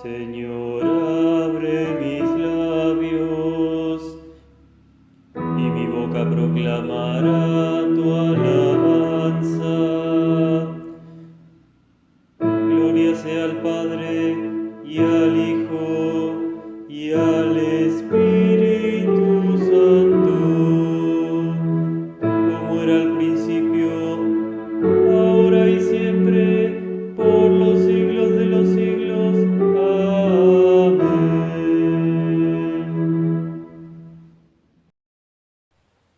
Señor, abre mis labios y mi boca proclamará tu alabanza. Gloria sea al Padre y al Hijo y al Espíritu Santo, como era al principio, ahora y siempre, por los siglos de los siglos. Amén.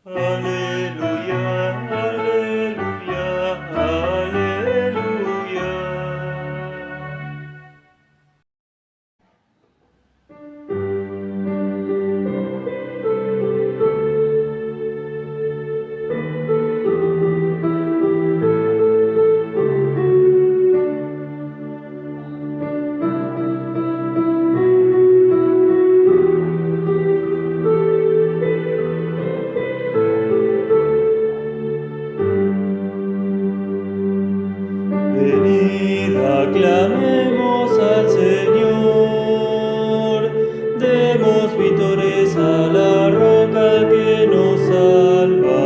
Aleluya, aleluya, aleluya. Venid, aclamemos al Señor, demos vítores a la roca que nos salva.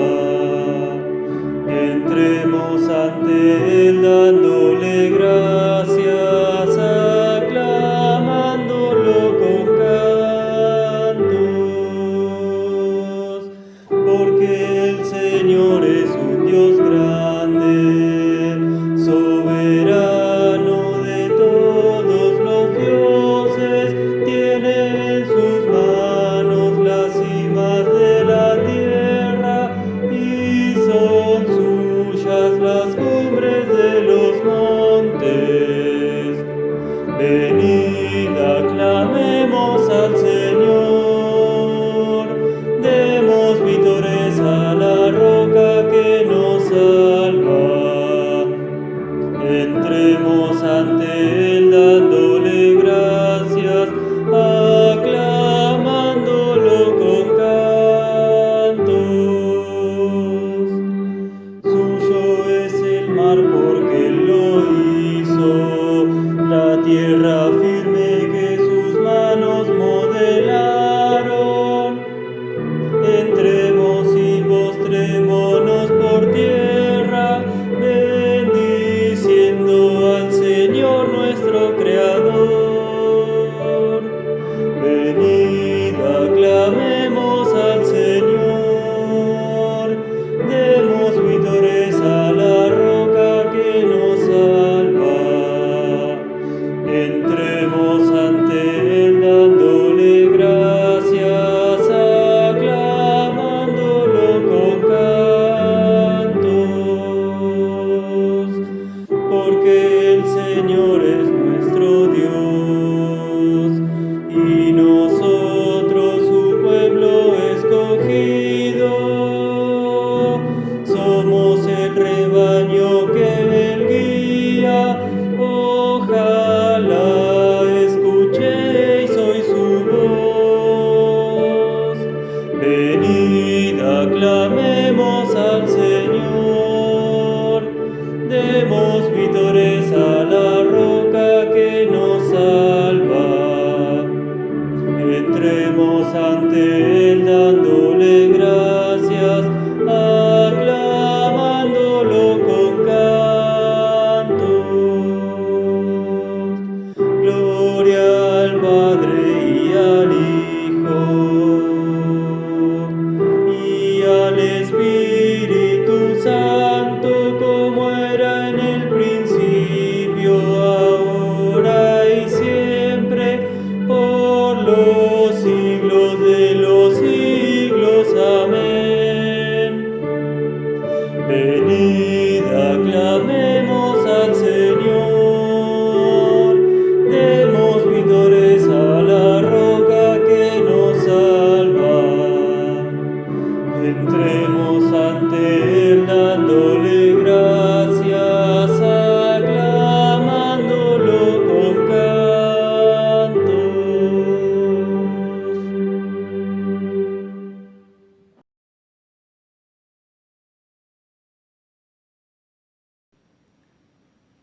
Entremos ante Él dándole gracias, aclamándolo con cantos, porque el Señor es un Dios grande, soberano de todos los dioses, tiene en sus manos las cimas de la tierra y son suyas las cumbres de los montes. Venid, aclamemos al Señor, demos vítores a la roca que nos salva. Entremos ante Él dándole gracias, aclamándolo con cantos. Suyo es el mar porque Él lo hizo, la tierra firme que sus manos modelaron. Entremos y postrémonos por tierra, bendiciendo al Señor nuestro Creador. Venid, aclamemos al Señor, demos vítores a la roca que nos salva. Entremos ante Él dándole gracias, aclamándolo con cantos, porque el Señor es nuestro Dios y nosotros su pueblo escogido. Somos el rebaño que Él guía, ojalá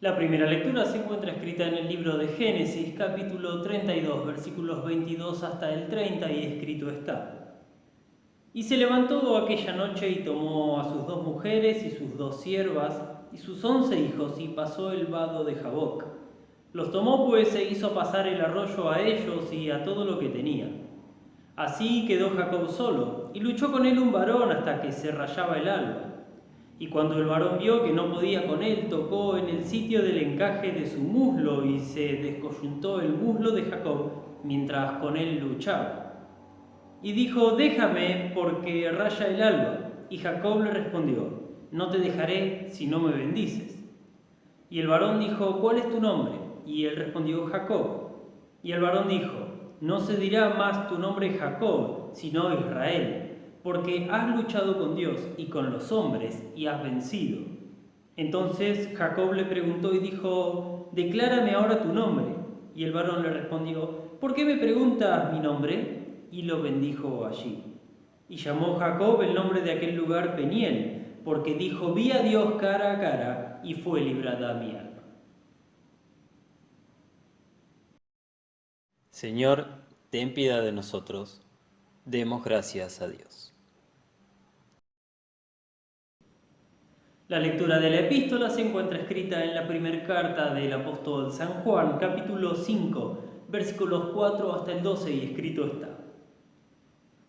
La primera lectura se encuentra escrita en el libro de Génesis, capítulo 32, versículos 22 hasta el 30, y escrito está: Y se levantó aquella noche y tomó a sus 2 mujeres y sus 2 siervas y sus 11 hijos y pasó el vado de Jaboc. Los tomó pues e hizo pasar el arroyo a ellos y a todo lo que tenía. Así quedó Jacob solo, y luchó con él un varón hasta que se rayaba el alba. Y cuando el varón vio que no podía con él, tocó en el sitio del encaje de su muslo, y se descoyuntó el muslo de Jacob mientras con él luchaba. Y dijo: déjame, porque raya el alba. Y Jacob le respondió: no te dejaré si no me bendices. Y el varón dijo: ¿cuál es tu nombre? Y él respondió: Jacob. Y el varón dijo: no se dirá más tu nombre Jacob, sino Israel, porque has luchado con Dios y con los hombres y has vencido. Entonces Jacob le preguntó y dijo: declárame ahora tu nombre. Y el varón le respondió: ¿por qué me preguntas mi nombre? Y lo bendijo allí. Y llamó Jacob el nombre de aquel lugar Peniel, porque dijo: vi a Dios cara a cara y fue librada mi alma. Señor, ten piedad de nosotros. Demos gracias a Dios. La lectura de la epístola se encuentra escrita en la primera carta del apóstol San Juan, capítulo 5, versículos 4 hasta el 12, y escrito está: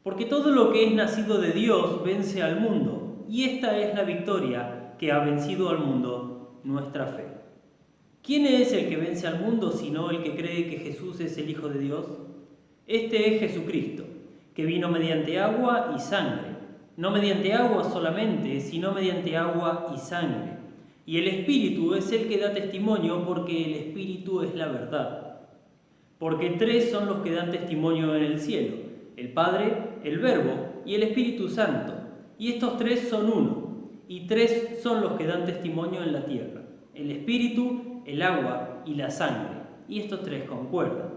Porque todo lo que es nacido de Dios vence al mundo, y esta es la victoria que ha vencido al mundo, nuestra fe. ¿Quién es el que vence al mundo sino el que cree que Jesús es el Hijo de Dios? Este es Jesucristo, que vino mediante agua y sangre, no mediante agua solamente, sino mediante agua y sangre. Y el Espíritu es el que da testimonio, porque el Espíritu es la verdad. Porque 3 son los que dan testimonio en el cielo: el Padre, el Verbo y el Espíritu Santo. Y estos 3 son uno, y 3 son los que dan testimonio en la tierra: el Espíritu, el agua y la sangre, y estos 3 concuerdan.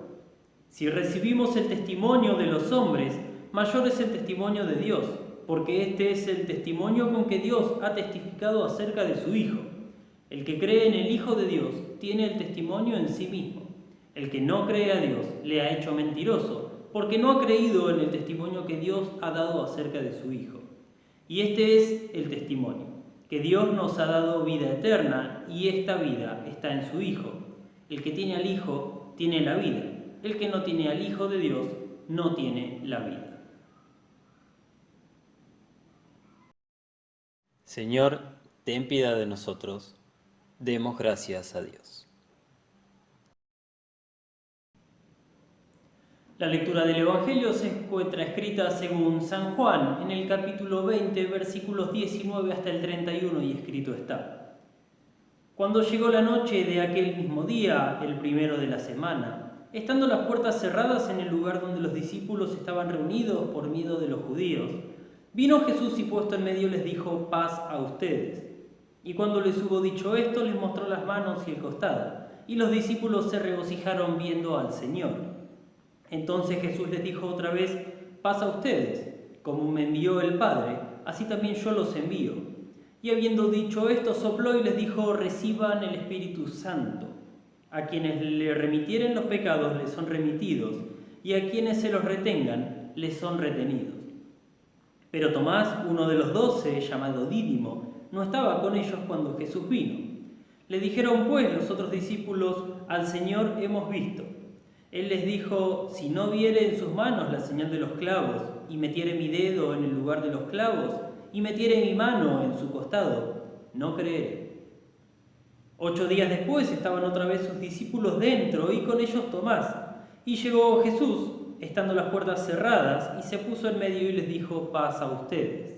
Si recibimos el testimonio de los hombres, mayor es el testimonio de Dios, porque este es el testimonio con que Dios ha testificado acerca de su Hijo. El que cree en el Hijo de Dios tiene el testimonio en sí mismo. El que no cree a Dios le ha hecho mentiroso, porque no ha creído en el testimonio que Dios ha dado acerca de su Hijo. Y este es el testimonio: que Dios nos ha dado vida eterna, y esta vida está en su Hijo. El que tiene al Hijo tiene la vida. El que no tiene al Hijo de Dios no tiene la vida. Señor, ten piedad de nosotros. Demos gracias a Dios. La lectura del Evangelio se encuentra escrita según San Juan, en el capítulo 20, versículos 19 hasta el 31, y escrito está: Cuando llegó la noche de aquel mismo día, el primero de la semana, estando las puertas cerradas en el lugar donde los discípulos estaban reunidos por miedo de los judíos, vino Jesús y puesto en medio les dijo: paz a ustedes. Y cuando les hubo dicho esto, les mostró las manos y el costado, y los discípulos se regocijaron viendo al Señor. Entonces Jesús les dijo otra vez: paz a ustedes, como me envió el Padre, así también yo los envío. Y habiendo dicho esto, sopló y les dijo: reciban el Espíritu Santo. A quienes le remitieren los pecados les son remitidos, y a quienes se los retengan les son retenidos. Pero Tomás, uno de los 12, llamado Dídimo, no estaba con ellos cuando Jesús vino. Le dijeron pues los otros discípulos: al Señor hemos visto. Él les dijo: si no viere en sus manos la señal de los clavos, y metiere mi dedo en el lugar de los clavos, y metiere mi mano en su costado, no creeré. 8 días después estaban otra vez sus discípulos dentro, y con ellos Tomás. Y llegó Jesús, estando las puertas cerradas, y se puso en medio y les dijo: paz a ustedes.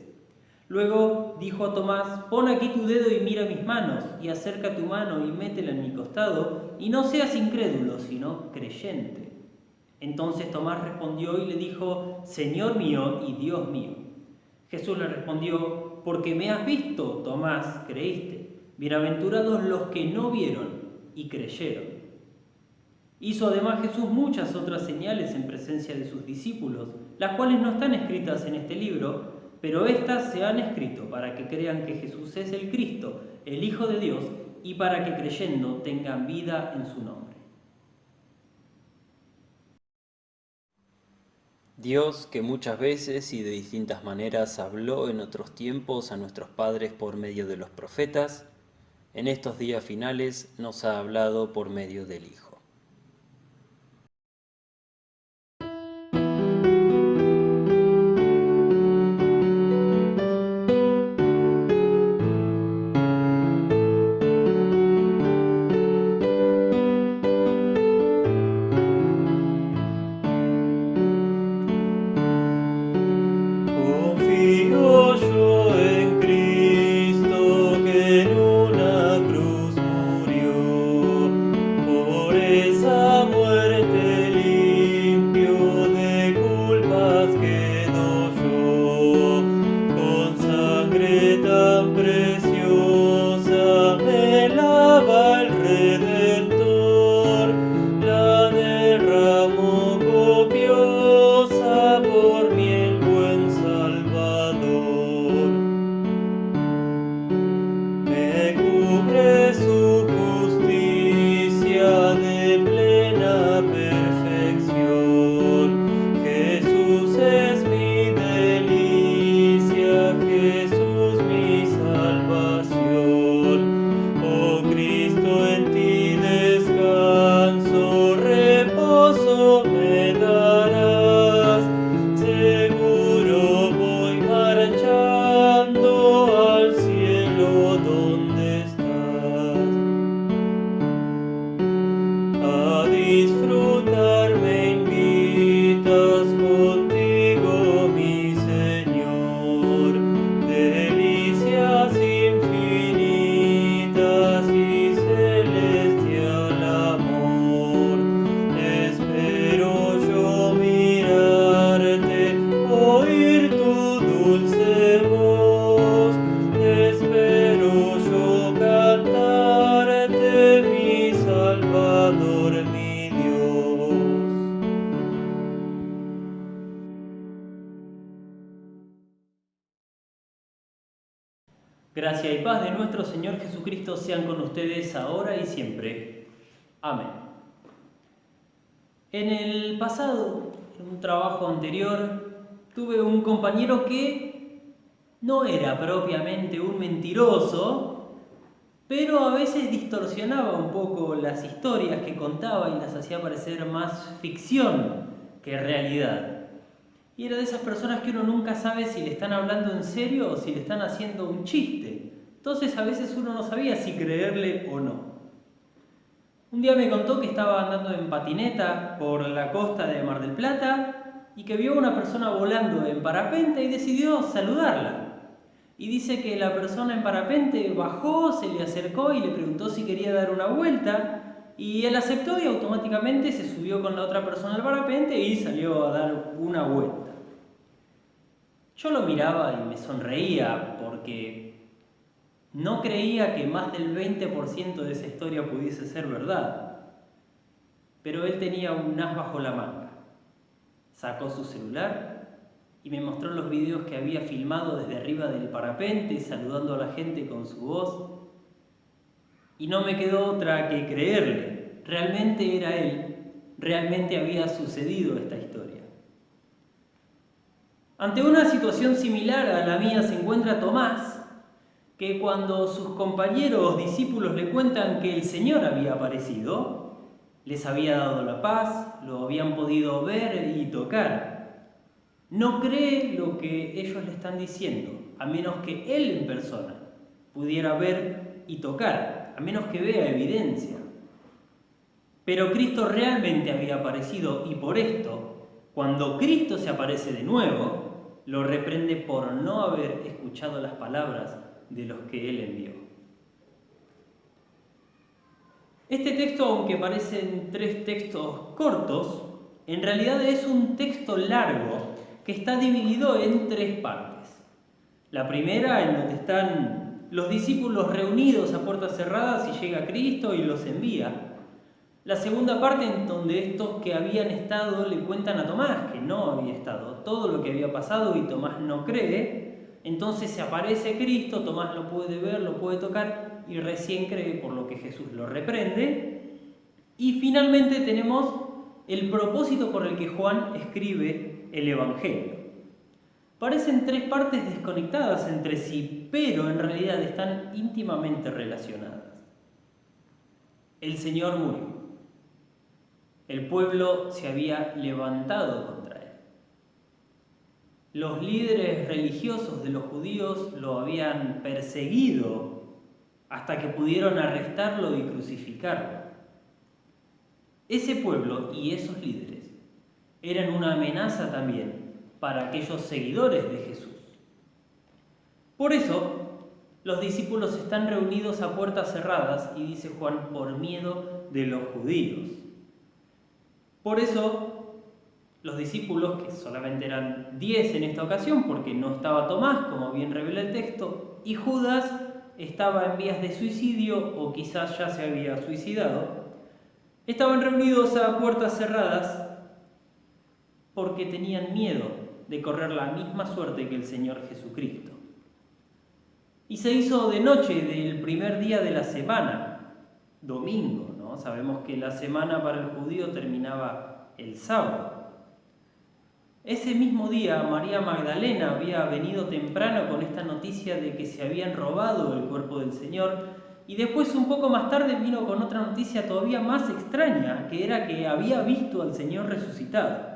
Luego dijo a Tomás: pon aquí tu dedo y mira mis manos, y acerca tu mano y métela en mi costado, y no seas incrédulo, sino creyente. Entonces Tomás respondió y le dijo: Señor mío y Dios mío. Jesús le respondió: porque me has visto, Tomás, creíste. Bienaventurados los que no vieron y creyeron. Hizo además Jesús muchas otras señales en presencia de sus discípulos, las cuales no están escritas en este libro, pero éstas se han escrito para que crean que Jesús es el Cristo, el Hijo de Dios, y para que creyendo tengan vida en su nombre. Dios, que muchas veces y de distintas maneras habló en otros tiempos a nuestros padres por medio de los profetas, en estos días finales nos ha hablado por medio del Hijo. Confío yo en Cristo que en una cruz murió, por esa muerte limpio de culpas quedo yo, con sangre tan preciosa me lava el Redentor, la derramó copiosa por mí el buen Salvador. Me cubre su justicia de plena perfección. Jesús es mi delicia, Jesús mi salvación. Oh Cristo, en ti descanso, reposo me darás. Seguro voy marchando al cielo donde estás. A disfrutar me invitas contigo, mi Señor, delicias infinitas y celestial amor. Espero yo mirarte, oír tu dulce voz, espero yo cantarte, mi Salvador, mi Dios. Gracia y paz de nuestro Señor Jesucristo sean con ustedes ahora y siempre. Amén. En el pasado, en un trabajo anterior, tuve un compañero que no era propiamente un mentiroso, pero a veces distorsionaba un poco las historias que contaba y las hacía parecer más ficción que realidad. Y era de esas personas que uno nunca sabe si le están hablando en serio o si le están haciendo un chiste. Entonces a veces uno no sabía si creerle o no. Un día me contó que estaba andando en patineta por la costa de Mar del Plata y que vio a una persona volando en parapente y decidió saludarla. Y dice que la persona en parapente bajó, se le acercó y le preguntó si quería dar una vuelta. Y él aceptó y automáticamente se subió con la otra persona al parapente y salió a dar una vuelta. Yo lo miraba y me sonreía porque no creía que más del 20% de esa historia pudiese ser verdad. Pero él tenía un as bajo la manga. Sacó su celular y me mostró los videos que había filmado desde arriba del parapente, saludando a la gente con su voz. Y no me quedó otra que creerle. Realmente era él, realmente había sucedido esta historia. Ante una situación similar a la mía se encuentra Tomás, que cuando sus compañeros discípulos le cuentan que el Señor había aparecido, les había dado la paz, lo habían podido ver y tocar. No cree lo que ellos le están diciendo, a menos que él en persona pudiera ver y tocar, a menos que vea evidencia. Pero Cristo realmente había aparecido y por esto, cuando Cristo se aparece de nuevo, lo reprende por no haber escuchado las palabras de los que Él envió. Este texto, aunque parecen 3 textos cortos, en realidad es un texto largo que está dividido en 3 partes. La primera, en donde están los discípulos reunidos a puertas cerradas y llega Cristo y los envía. La segunda parte, en donde estos que habían estado le cuentan a Tomás que no había estado, todo lo que había pasado y Tomás no cree. Entonces se aparece Cristo, Tomás lo puede ver, lo puede tocar y recién cree, por lo que Jesús lo reprende. Y finalmente tenemos el propósito por el que Juan escribe el Evangelio. Parecen tres partes desconectadas entre sí, pero en realidad están íntimamente relacionadas. El Señor murió. El pueblo se había levantado contra él. Los líderes religiosos de los judíos lo habían perseguido hasta que pudieron arrestarlo y crucificarlo. Ese pueblo y esos líderes eran una amenaza también para aquellos seguidores de Jesús. Por eso, los discípulos están reunidos a puertas cerradas, y dice Juan, por miedo de los judíos. Por eso, los discípulos, que solamente eran 10 en esta ocasión, porque no estaba Tomás, como bien revela el texto, y Judas estaba en vías de suicidio, o quizás ya se había suicidado, estaban reunidos a puertas cerradas porque tenían miedo de correr la misma suerte que el Señor Jesucristo. Y se hizo de noche del primer día de la semana, domingo, ¿no? Sabemos que la semana para el judío terminaba el sábado. Ese mismo día, María Magdalena había venido temprano con esta noticia de que se habían robado el cuerpo del Señor, y después, un poco más tarde, vino con otra noticia todavía más extraña, que era que había visto al Señor resucitado.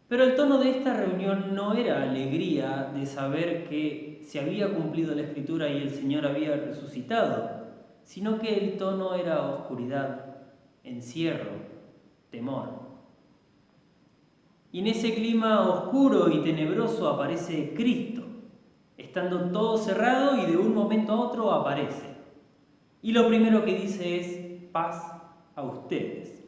Pero el tono de esta reunión no era alegría de saber que se había cumplido la Escritura y el Señor había resucitado, sino que el tono era oscuridad, encierro, temor. Y en ese clima oscuro y tenebroso aparece Cristo, estando todo cerrado, y de un momento a otro aparece. Y lo primero que dice es: paz a ustedes.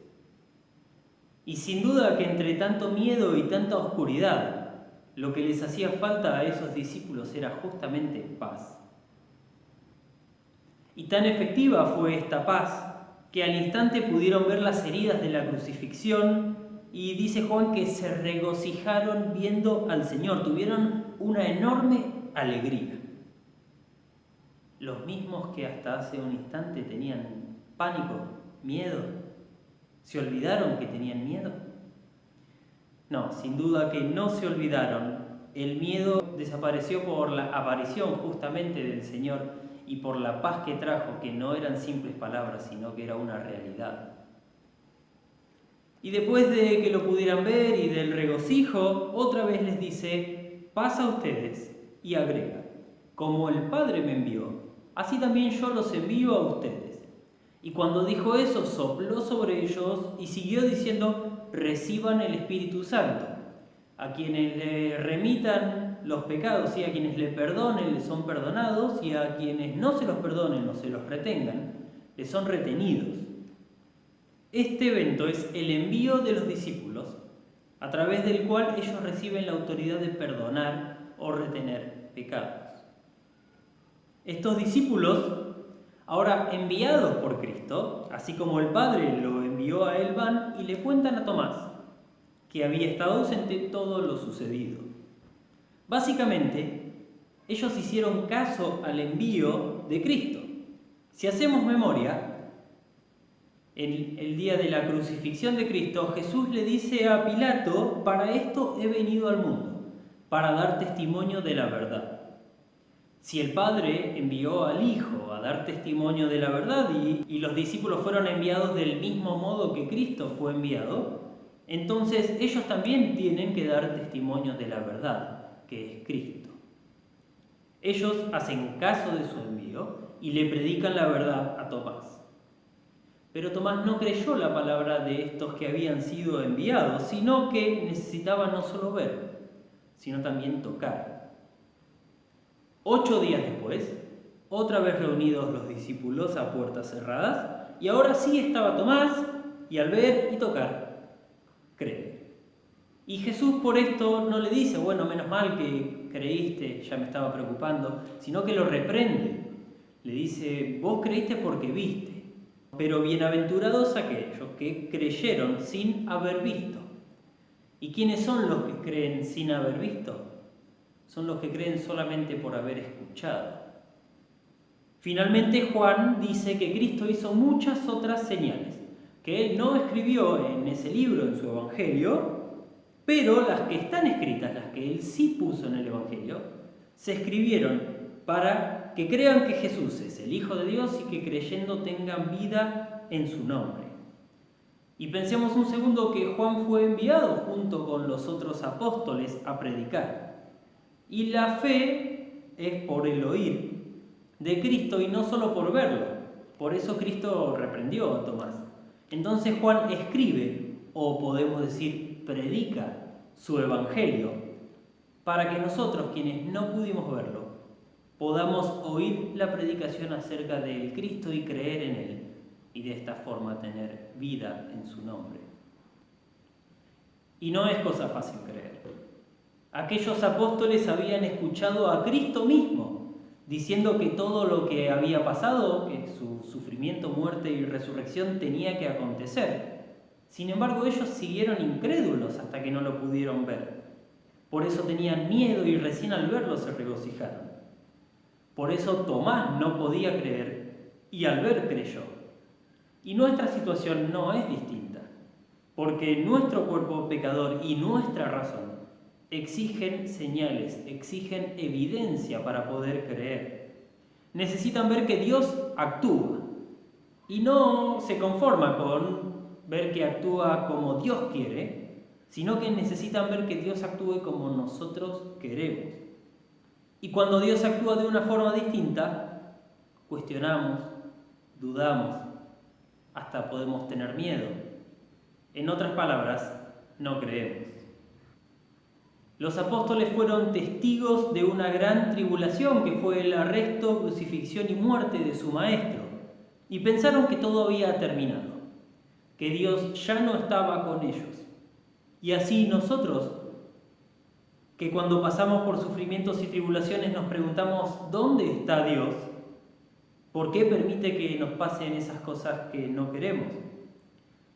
Y sin duda que entre tanto miedo y tanta oscuridad, lo que les hacía falta a esos discípulos era justamente paz. Y tan efectiva fue esta paz que al instante pudieron ver las heridas de la crucifixión, y dice Juan que se regocijaron viendo al Señor, tuvieron una enorme alegría. Los mismos que hasta hace un instante tenían pánico, miedo, ¿se olvidaron que tenían miedo? No, sin duda que no se olvidaron. El miedo desapareció por la aparición justamente del Señor y por la paz que trajo, que no eran simples palabras, sino que era una realidad. Y después de que lo pudieran ver y del regocijo, otra vez les dice: paz a ustedes, y agrega: como el Padre me envió, así también yo los envío a ustedes. Y cuando dijo eso, sopló sobre ellos y siguió diciendo: reciban el Espíritu Santo. A quienes le remitan los pecados y a quienes le perdonen, les son perdonados, y a quienes no se los perdonen o se los retengan, les son retenidos. Este evento es el envío de los discípulos, a través del cual ellos reciben la autoridad de perdonar o retener pecados. Estos discípulos, ahora enviados por Cristo, así como el Padre lo envió a él, van y le cuentan a Tomás que había estado ausente todo lo sucedido. Básicamente, ellos hicieron caso al envío de Cristo. Si hacemos memoria, el día de la crucifixión de Cristo, Jesús le dice a Pilato: para esto he venido al mundo, para dar testimonio de la verdad. Si el Padre envió al Hijo a dar testimonio de la verdad y los discípulos fueron enviados del mismo modo que Cristo fue enviado, entonces ellos también tienen que dar testimonio de la verdad, que es Cristo. Ellos hacen caso de su envío y le predican la verdad a Tomás. Pero Tomás no creyó la palabra de estos que habían sido enviados, sino que necesitaba no solo ver, sino también tocar. 8 días después, otra vez reunidos los discípulos a puertas cerradas, y ahora sí estaba Tomás, y al ver y tocar, cree. Y Jesús por esto no le dice: bueno, menos mal que creíste, ya me estaba preocupando, sino que lo reprende. Le dice: vos creíste porque viste, pero bienaventurados aquellos que creyeron sin haber visto. ¿Y quiénes son los que creen sin haber visto? Son los que creen solamente por haber escuchado. Finalmente, Juan dice que Cristo hizo muchas otras señales, que él no escribió en ese libro, en su Evangelio, pero las que están escritas, las que él sí puso en el Evangelio, se escribieron para que crean que Jesús es el Hijo de Dios y que creyendo tengan vida en su nombre. Y pensemos un segundo que Juan fue enviado junto con los otros apóstoles a predicar. Y la fe es por el oír de Cristo y no solo por verlo. Por eso Cristo reprendió a Tomás. Entonces Juan escribe, o podemos decir predica, su Evangelio, para que nosotros, quienes no pudimos verlo, podamos oír la predicación acerca del Cristo y creer en Él, y de esta forma tener vida en su nombre. Y no es cosa fácil creer. Aquellos apóstoles habían escuchado a Cristo mismo, diciendo que todo lo que había pasado, que su sufrimiento, muerte y resurrección tenía que acontecer. Sin embargo, ellos siguieron incrédulos hasta que no lo pudieron ver. Por eso tenían miedo y recién al verlo se regocijaron. Por eso Tomás no podía creer y al ver creyó. Y nuestra situación no es distinta, porque nuestro cuerpo pecador y nuestra razón exigen señales, exigen evidencia para poder creer. Necesitan ver que Dios actúa y no se conforma con ver que actúa como Dios quiere, sino que necesitan ver que Dios actúe como nosotros queremos. Y cuando Dios actúa de una forma distinta, cuestionamos, dudamos, hasta podemos tener miedo. En otras palabras, no creemos. Los apóstoles fueron testigos de una gran tribulación que fue el arresto, crucifixión y muerte de su maestro, y pensaron que todo había terminado, que Dios ya no estaba con ellos. Y así nosotros, que cuando pasamos por sufrimientos y tribulaciones nos preguntamos, ¿dónde está Dios? ¿Por qué permite que nos pasen esas cosas que no queremos?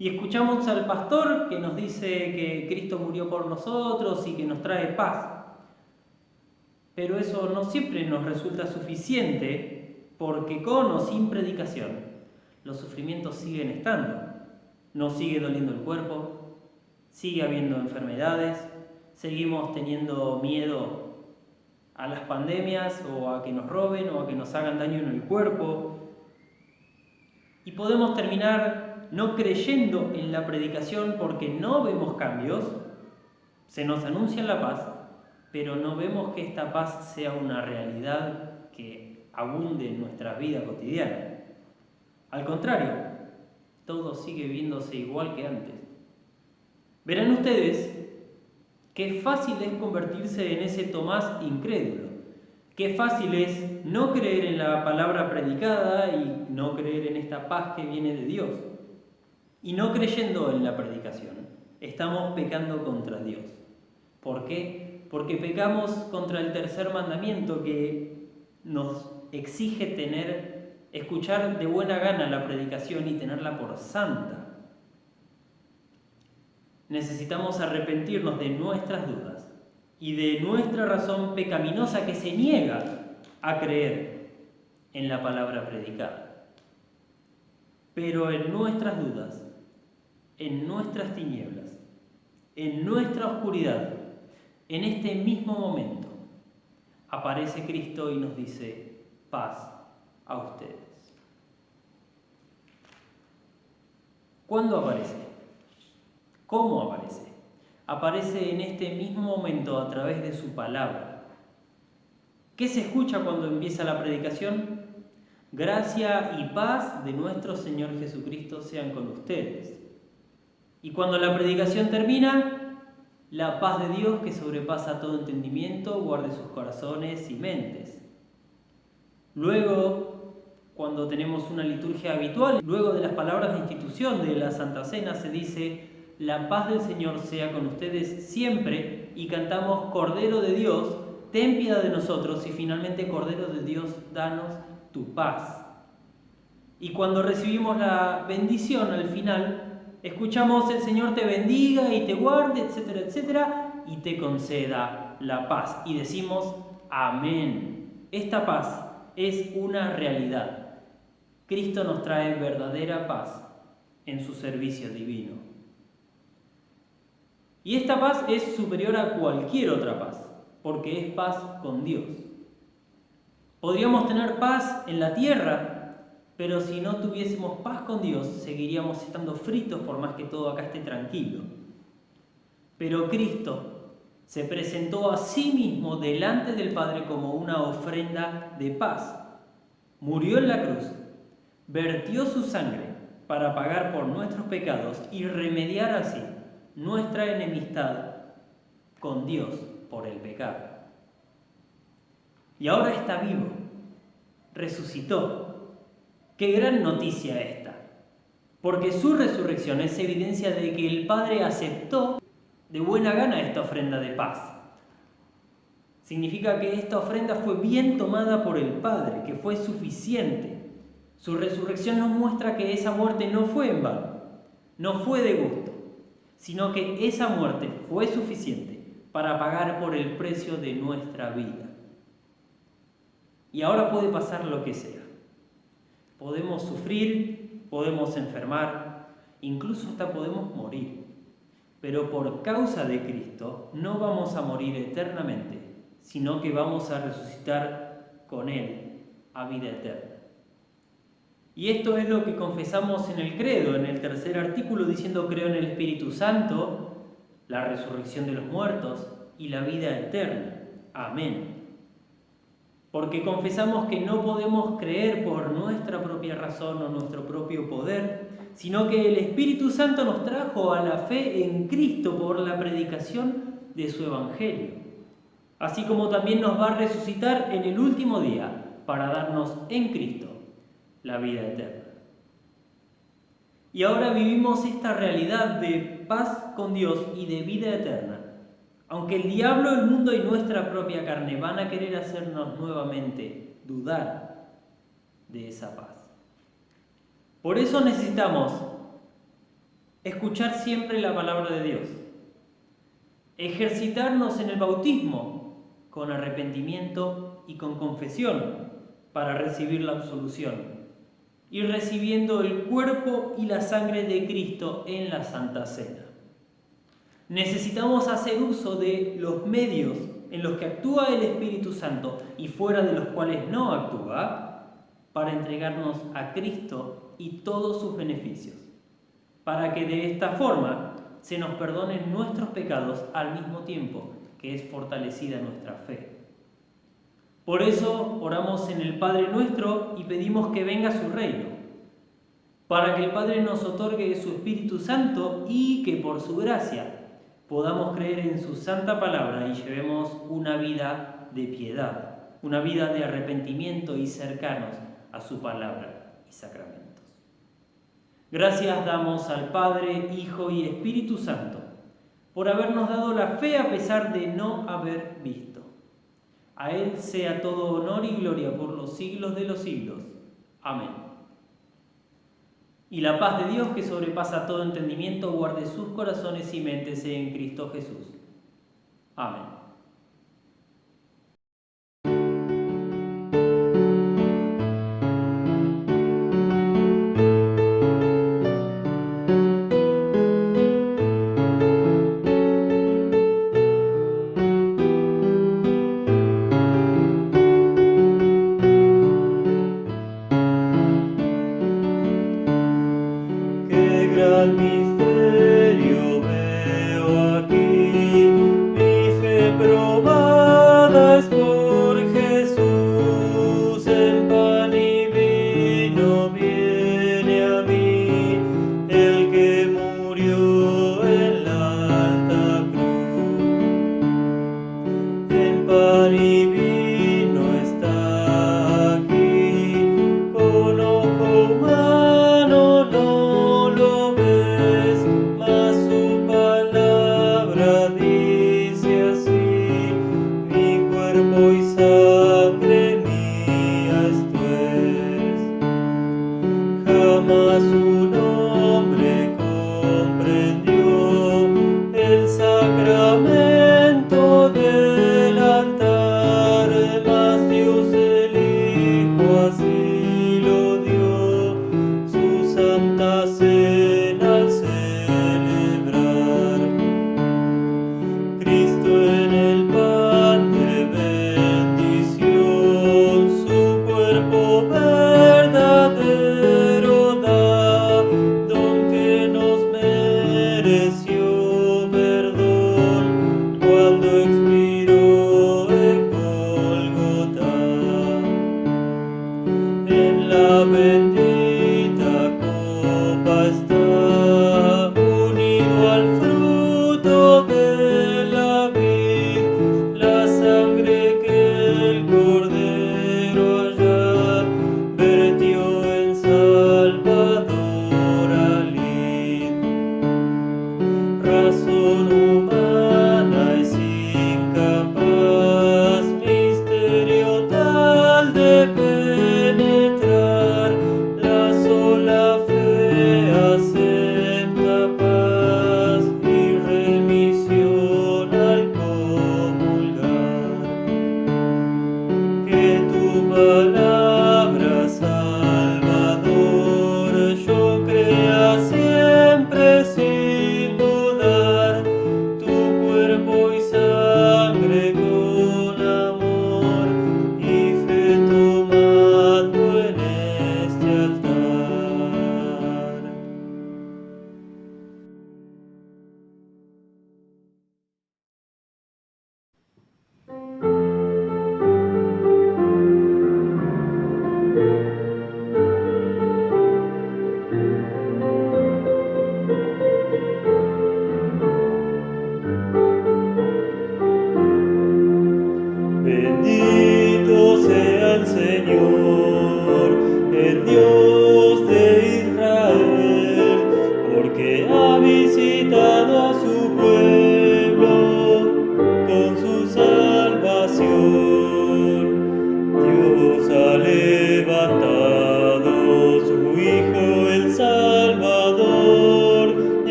Y escuchamos al pastor que nos dice que Cristo murió por nosotros y que nos trae paz. Pero eso no siempre nos resulta suficiente, porque con o sin predicación los sufrimientos siguen estando. Nos sigue doliendo el cuerpo, sigue habiendo enfermedades, seguimos teniendo miedo a las pandemias o a que nos roben o a que nos hagan daño en el cuerpo. Y podemos terminar no creyendo en la predicación porque no vemos cambios. Se nos anuncia la paz, pero no vemos que esta paz sea una realidad que abunde en nuestra vida cotidiana. Al contrario, todo sigue viéndose igual que antes. Verán ustedes qué fácil es convertirse en ese Tomás incrédulo. Qué fácil es no creer en la palabra predicada y no creer en esta paz que viene de Dios. Y no creyendo en la predicación, estamos pecando contra Dios. ¿Por qué? Porque pecamos contra el tercer mandamiento que nos exige escuchar de buena gana la predicación y tenerla por santa. Necesitamos arrepentirnos de nuestras dudas y de nuestra razón pecaminosa que se niega a creer en la palabra predicada. Pero en nuestras dudas, en nuestras tinieblas, en nuestra oscuridad, en este mismo momento, aparece Cristo y nos dice: paz a ustedes. ¿Cuándo aparece? ¿Cómo aparece? Aparece en este mismo momento a través de su palabra. ¿Qué se escucha cuando empieza la predicación? Gracia y paz de nuestro Señor Jesucristo sean con ustedes. Y cuando la predicación termina, la paz de Dios que sobrepasa todo entendimiento guarde sus corazones y mentes. Luego, cuando tenemos una liturgia habitual, luego de las palabras de institución de la Santa Cena se dice: la paz del Señor sea con ustedes siempre, y cantamos: Cordero de Dios, ten piedad de nosotros, y finalmente: Cordero de Dios, danos tu paz. Y cuando recibimos la bendición al final, escuchamos: el Señor te bendiga y te guarde, etcétera, etcétera, y te conceda la paz. Y decimos: amén. Esta paz es una realidad. Cristo nos trae verdadera paz en su servicio divino. Y esta paz es superior a cualquier otra paz, porque es paz con Dios. Podríamos tener paz en la tierra, pero si no tuviésemos paz con Dios, seguiríamos estando fritos por más que todo acá esté tranquilo. Pero Cristo se presentó a sí mismo delante del Padre como una ofrenda de paz. Murió en la cruz, vertió su sangre para pagar por nuestros pecados y remediar así nuestra enemistad con Dios por el pecado. Y ahora está vivo, resucitó. ¡Qué gran noticia esta! Porque su resurrección es evidencia de que el Padre aceptó de buena gana esta ofrenda de paz. Significa que esta ofrenda fue bien tomada por el Padre, que fue suficiente. Su resurrección nos muestra que esa muerte no fue en vano, no fue de gusto, sino que esa muerte fue suficiente para pagar por el precio de nuestra vida. Y ahora puede pasar lo que sea. Podemos sufrir, podemos enfermar, incluso hasta podemos morir. Pero por causa de Cristo no vamos a morir eternamente, sino que vamos a resucitar con Él a vida eterna. Y esto es lo que confesamos en el credo, en el tercer artículo, diciendo creo en el Espíritu Santo, la resurrección de los muertos y la vida eterna. Amén. Porque confesamos que no podemos creer por nuestra propia razón o nuestro propio poder, sino que el Espíritu Santo nos trajo a la fe en Cristo por la predicación de su Evangelio, así como también nos va a resucitar en el último día para darnos en Cristo la vida eterna. Y ahora vivimos esta realidad de paz con Dios y de vida eterna, aunque el diablo, el mundo y nuestra propia carne van a querer hacernos nuevamente dudar de esa paz. Por eso necesitamos escuchar siempre la palabra de Dios, ejercitarnos en el bautismo con arrepentimiento y con confesión para recibir la absolución, y recibiendo el cuerpo y la sangre de Cristo en la Santa Cena. Necesitamos hacer uso de los medios en los que actúa el Espíritu Santo y fuera de los cuales no actúa, para entregarnos a Cristo y todos sus beneficios, para que de esta forma se nos perdonen nuestros pecados al mismo tiempo que es fortalecida nuestra fe. Por eso oramos en el Padre Nuestro y pedimos que venga su reino, para que el Padre nos otorgue su Espíritu Santo y que por su gracia podamos creer en su santa palabra y llevemos una vida de piedad, una vida de arrepentimiento y cercanos a su palabra y sacramentos. Gracias damos al Padre, Hijo y Espíritu Santo por habernos dado la fe a pesar de no haber visto. A Él sea todo honor y gloria por los siglos de los siglos. Amén. Y la paz de Dios, que sobrepasa todo entendimiento, guarde sus corazones y mentes en Cristo Jesús. Amén. Misterio veo aquí, mi fe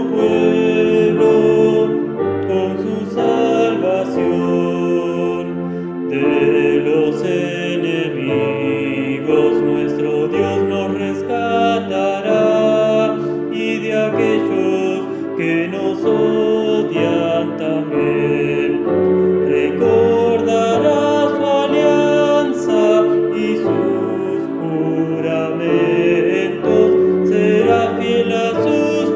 pueblo con su salvación. De los enemigos nuestro Dios nos rescatará, y de aquellos que nos odian también. Recordará su alianza y sus juramentos, será fiel a sus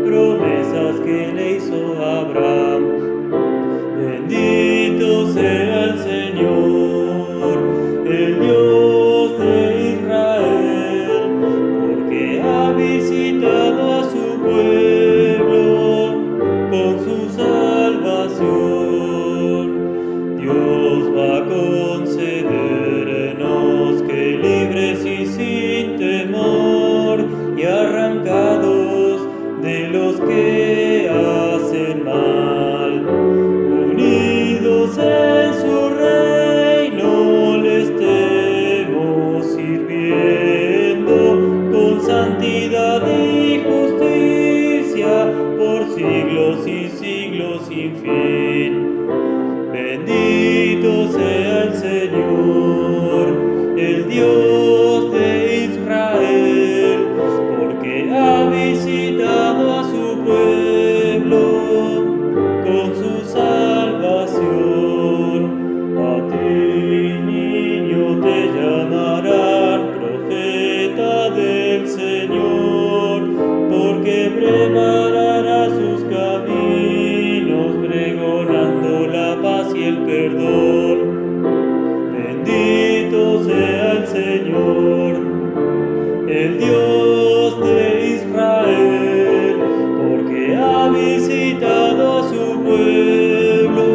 promesas que le hizo Abraham. Bendito sea el Señor, el Dios de Israel, porque ha visitado a su pueblo con su salvación. Dios va a concedernos que libres y sin temor, y arrancados de los que hacen mal, unidos en su reino, le estemos sirviendo con santidad y justicia por siglos y siglos sin fin. Bendito sea el Señor, el Dios de Israel, porque ha visitado a su pueblo con su salvación. A ti, niño, te llamarán profeta del Señor, porque preparará sus caminos, pregonando la paz y el perdón. Bendito sea el Señor, el Dios de Israel, porque ha visitado a su pueblo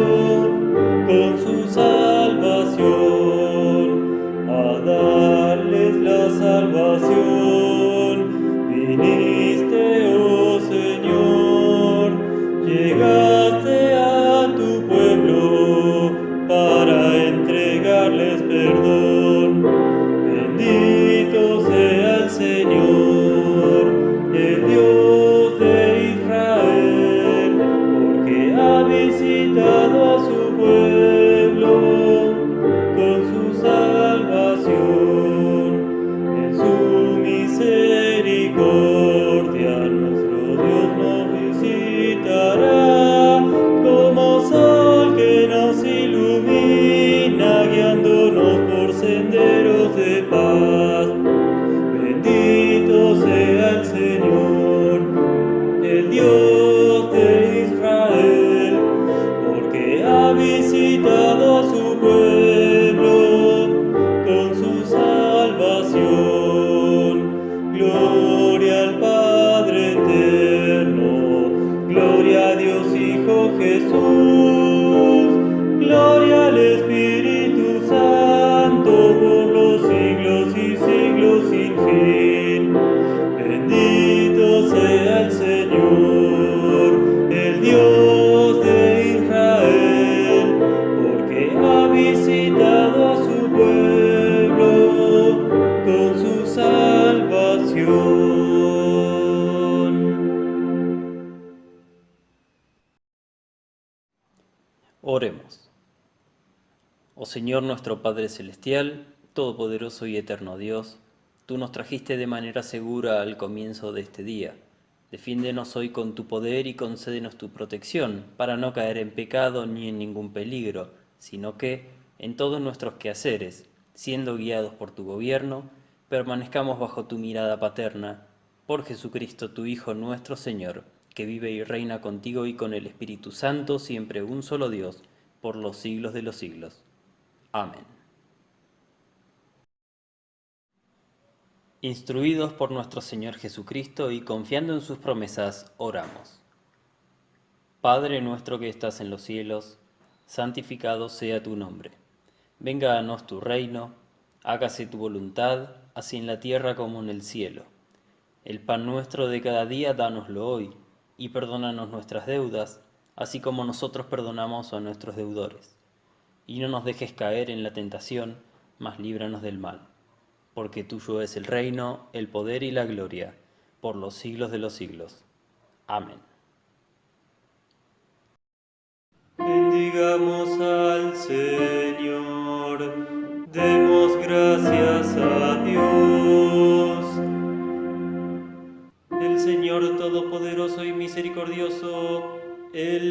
con su salvación, a darles la salvación. Viniste, oh Señor, llegaste a tu pueblo para entregarles perdón. Bendito sea el Señor, el Dios de Israel, porque ha visitado a su pueblo con su salvación. En su misericordia nuestro Dios nos visitará, como sol que nos ilumina, guiándonos por senderos de paz. Bendito sea el Señor, el Dios de Israel, porque ha visitado a su pueblo con su salvación. Gloria al Padre eterno, gloria a Dios Hijo Jesús, gloria al Espíritu Santo por los siglos y siglos sin fin. Bendito sea el Señor, el Dios de Israel, porque ha visitado a su pueblo con su salvación. Oremos. Oh Señor nuestro Padre Celestial, Todopoderoso y Eterno Dios, tú nos trajiste de manera segura al comienzo de este día. Defiéndenos hoy con tu poder y concédenos tu protección, para no caer en pecado ni en ningún peligro, sino que, en todos nuestros quehaceres, siendo guiados por tu gobierno, permanezcamos bajo tu mirada paterna, por Jesucristo tu Hijo nuestro Señor, que vive y reina contigo y con el Espíritu Santo, siempre un solo Dios, por los siglos de los siglos. Amén. Instruidos por nuestro Señor Jesucristo y confiando en sus promesas, oramos. Padre nuestro que estás en los cielos, santificado sea tu nombre. Venga a nos tu reino, hágase tu voluntad, así en la tierra como en el cielo. El pan nuestro de cada día, dánoslo hoy, y perdónanos nuestras deudas, así como nosotros perdonamos a nuestros deudores. Y no nos dejes caer en la tentación, mas líbranos del mal. Porque tuyo es el reino, el poder y la gloria, por los siglos de los siglos. Amén. Bendigamos al Señor, demos gracias a Dios. El Señor Todopoderoso y Misericordioso, Él